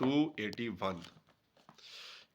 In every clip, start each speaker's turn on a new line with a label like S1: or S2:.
S1: 281,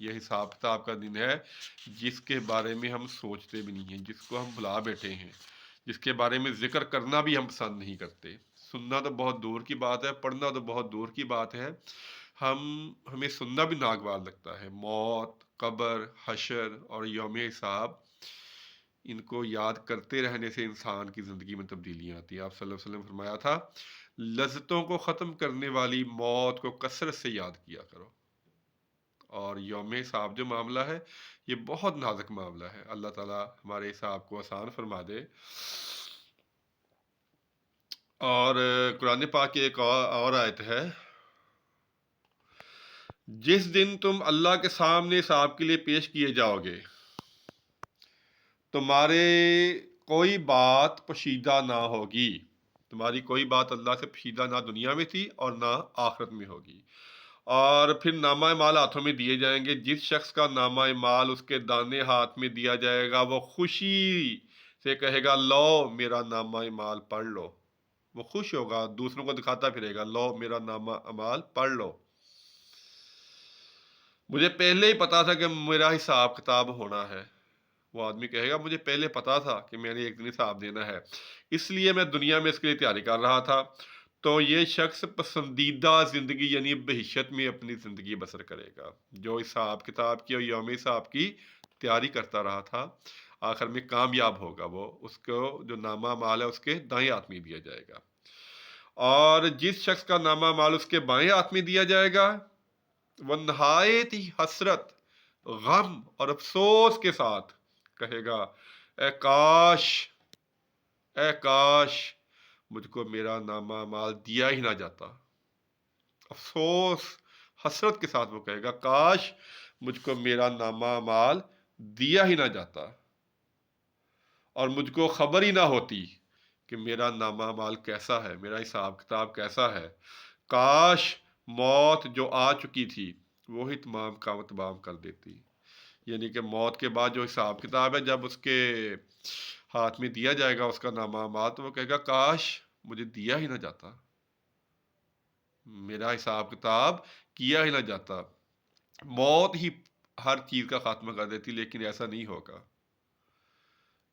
S1: یہ حساب کتاب کا دن ہے جس کے بارے میں ہم سوچتے بھی نہیں ہیں، جس کو ہم بھلا بیٹھے ہیں، جس کے بارے میں ذکر کرنا بھی ہم پسند نہیں کرتے۔ سننا تو بہت دور کی بات ہے، پڑھنا تو بہت دور کی بات ہے، ہمیں سننا بھی ناگوار لگتا ہے۔ موت، قبر، حشر اور یوم حساب، ان کو یاد کرتے رہنے سے انسان کی زندگی میں تبدیلیاں آتی ہیں۔ آپ صلی اللہ علیہ وسلم نے فرمایا تھا، لذتوں کو ختم کرنے والی موت کو کثرت سے یاد کیا کرو۔ اور یوم حساب جو معاملہ ہے یہ بہت نازک معاملہ ہے، اللہ تعالیٰ ہمارے حساب کو آسان فرما دے۔ اور قرآن پاک کی ایک اور آیت ہے، جس دن تم اللہ کے سامنے حساب کے لیے پیش کیے جاؤ گے، تمہارے کوئی بات پوشیدہ نہ ہوگی۔ تمہاری کوئی بات اللہ سے پوشیدہ نہ دنیا میں تھی اور نہ آخرت میں ہوگی۔ اور پھر نامہ مال ہاتھوں میں دیے جائیں گے، جس شخص کا نامہ مال اس کے دانے ہاتھ میں دیا جائے گا وہ خوشی سے کہے گا، لو میرا نامہ مال پڑھ لو۔ وہ خوش ہوگا، دوسروں کو دکھاتا پھرے گا، لو میرا نامہ مال پڑھ لو، مجھے پہلے ہی پتا تھا کہ میرا حساب کتاب ہونا ہے۔ وہ آدمی کہے گا، مجھے پہلے پتا تھا کہ میں نے ایک دن حساب دینا ہے، اس لیے میں دنیا میں اس کے لیے تیاری کر رہا تھا۔ تو یہ شخص پسندیدہ زندگی یعنی بہشت میں اپنی زندگی بسر کرے گا، جو حساب کتاب کی اور یوم حساب کی تیاری کرتا رہا تھا، آخر میں کامیاب ہوگا۔ وہ اس کو جو نامہ مال ہے اس کے دائیں ہاتھ میں دیا جائے گا، اور جس شخص کا نامہ مال اس کے بائیں ہاتھ میں دیا جائے گا وہ نہایت ہی حسرت، غم اور افسوس کے ساتھ کہے گا، اے کاش، اے کاش مجھ کو میرا نامہ مال دیا ہی نہ جاتا۔ افسوس، حسرت کے ساتھ وہ کہے گا، کاش مجھ کو میرا نامہ مال دیا ہی نہ جاتا اور مجھ کو خبر ہی نہ ہوتی کہ میرا نامہ مال کیسا ہے، میرا حساب کتاب کیسا ہے۔ کاش موت جو آ چکی تھی وہی تمام کام تمام کر دیتی۔ یعنی کہ موت کے بعد جو حساب کتاب ہے، جب اس کے ہاتھ میں دیا جائے گا اس کا نامہ مال، تو وہ کہے گا، کاش مجھے دیا ہی نہ جاتا، میرا حساب کتاب کیا ہی نہ جاتا۔ موت ہی ہر چیز کا خاتمہ کر دیتی، لیکن ایسا نہیں ہوگا۔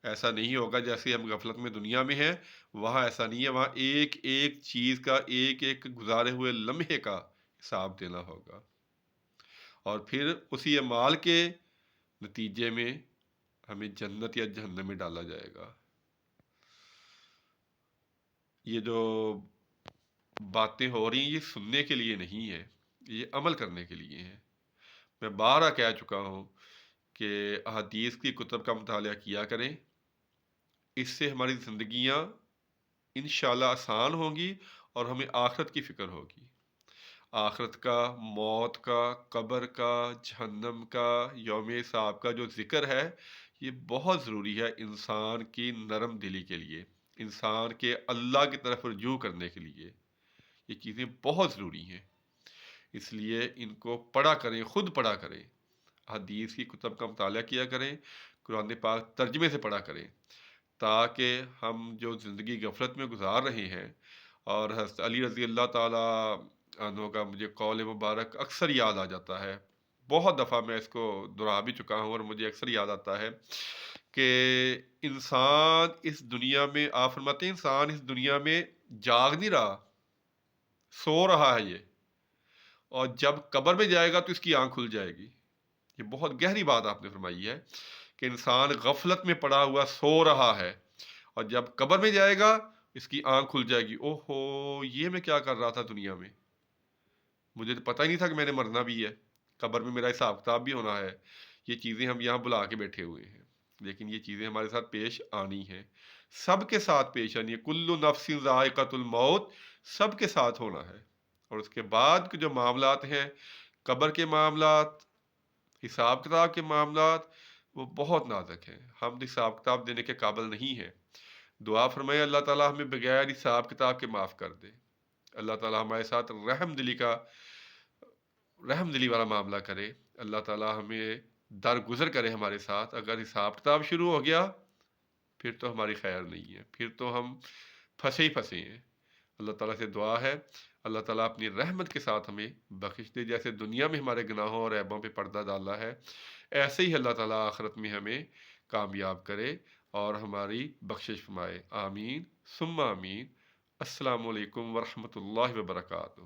S1: ایسا نہیں ہوگا جیسے ہم غفلت میں دنیا میں ہیں، وہاں ایسا نہیں ہے، وہاں ایک ایک چیز کا، ایک ایک گزارے ہوئے لمحے کا حساب دینا ہوگا، اور پھر اسی اعمال کے نتیجے میں ہمیں جنت یا جہنم میں ڈالا جائے گا۔ یہ جو باتیں ہو رہی ہیں یہ سننے کے لیے نہیں ہے، یہ عمل کرنے کے لیے ہے۔ میں بارہا کہہ چکا ہوں کہ احادیث کی کتب کا مطالعہ کیا کریں، اس سے ہماری زندگیاں انشاءاللہ آسان ہوں گی اور ہمیں آخرت کی فکر ہوگی۔ آخرت کا، موت کا، قبر کا، جہنم کا، یوم حساب کا جو ذکر ہے یہ بہت ضروری ہے انسان کی نرم دلی کے لیے، انسان کے اللہ کی طرف رجوع کرنے کے لیے۔ یہ چیزیں بہت ضروری ہیں، اس لیے ان کو پڑھا کریں، خود پڑھا کریں، حدیث کی کتب کا مطالعہ کیا کریں، قرآن پاک ترجمے سے پڑھا کریں، تاکہ ہم جو زندگی غفلت میں گزار رہے ہیں، اور حضرت علی رضی اللہ تعالیٰ عنہ کا مجھے قول مبارک اکثر یاد آ جاتا ہے، بہت دفعہ میں اس کو دہرا بھی چکا ہوں اور مجھے اکثر یاد آتا ہے کہ انسان اس دنیا میں، آپ فرماتے ہیں انسان اس دنیا میں جاگ نہیں رہا، سو رہا ہے یہ، اور جب قبر میں جائے گا تو اس کی آنکھ کھل جائے گی۔ یہ بہت گہری بات آپ نے فرمائی ہے کہ انسان غفلت میں پڑا ہوا سو رہا ہے، اور جب قبر میں جائے گا اس کی آنکھ کھل جائے گی، اوہ ہو یہ میں کیا کر رہا تھا دنیا میں، مجھے تو پتہ ہی نہیں تھا کہ میں نے مرنا بھی ہے، قبر میں میرا حساب کتاب بھی ہونا ہے۔ یہ چیزیں ہم یہاں بلا کے بیٹھے ہوئے ہیں، لیکن یہ چیزیں ہمارے ساتھ پیش آنی ہیں، سب کے ساتھ پیش آنی ہے، کل نفس ذائقۃ الموت، سب کے ساتھ ہونا ہے۔ اور اس کے بعد کے جو معاملات ہیں، قبر کے معاملات، حساب کتاب کے معاملات، وہ بہت نازک ہیں، ہم حساب کتاب دینے کے قابل نہیں ہیں۔ دعا فرمائے اللہ تعالیٰ ہمیں بغیر حساب کتاب کے معاف کر دے، اللہ تعالیٰ ہمارے ساتھ رحم دلی والا معاملہ کرے، اللہ تعالیٰ ہمیں درگزر کرے ہمارے ساتھ۔ اگر حساب کتاب شروع ہو گیا پھر تو ہماری خیر نہیں ہے، پھر تو ہم پھنسے ہی پھنسے ہیں۔ اللہ تعالیٰ سے دعا ہے اللہ تعالیٰ اپنی رحمت کے ساتھ ہمیں بخش دے، جیسے دنیا میں ہمارے گناہوں اور عیبوں پہ پردہ ڈالا ہے، ایسے ہی اللہ تعالیٰ آخرت میں ہمیں کامیاب کرے اور ہماری بخشش فرمائے، آمین ثم آمین۔ السلام علیکم ورحمۃ اللہ وبرکاتہ۔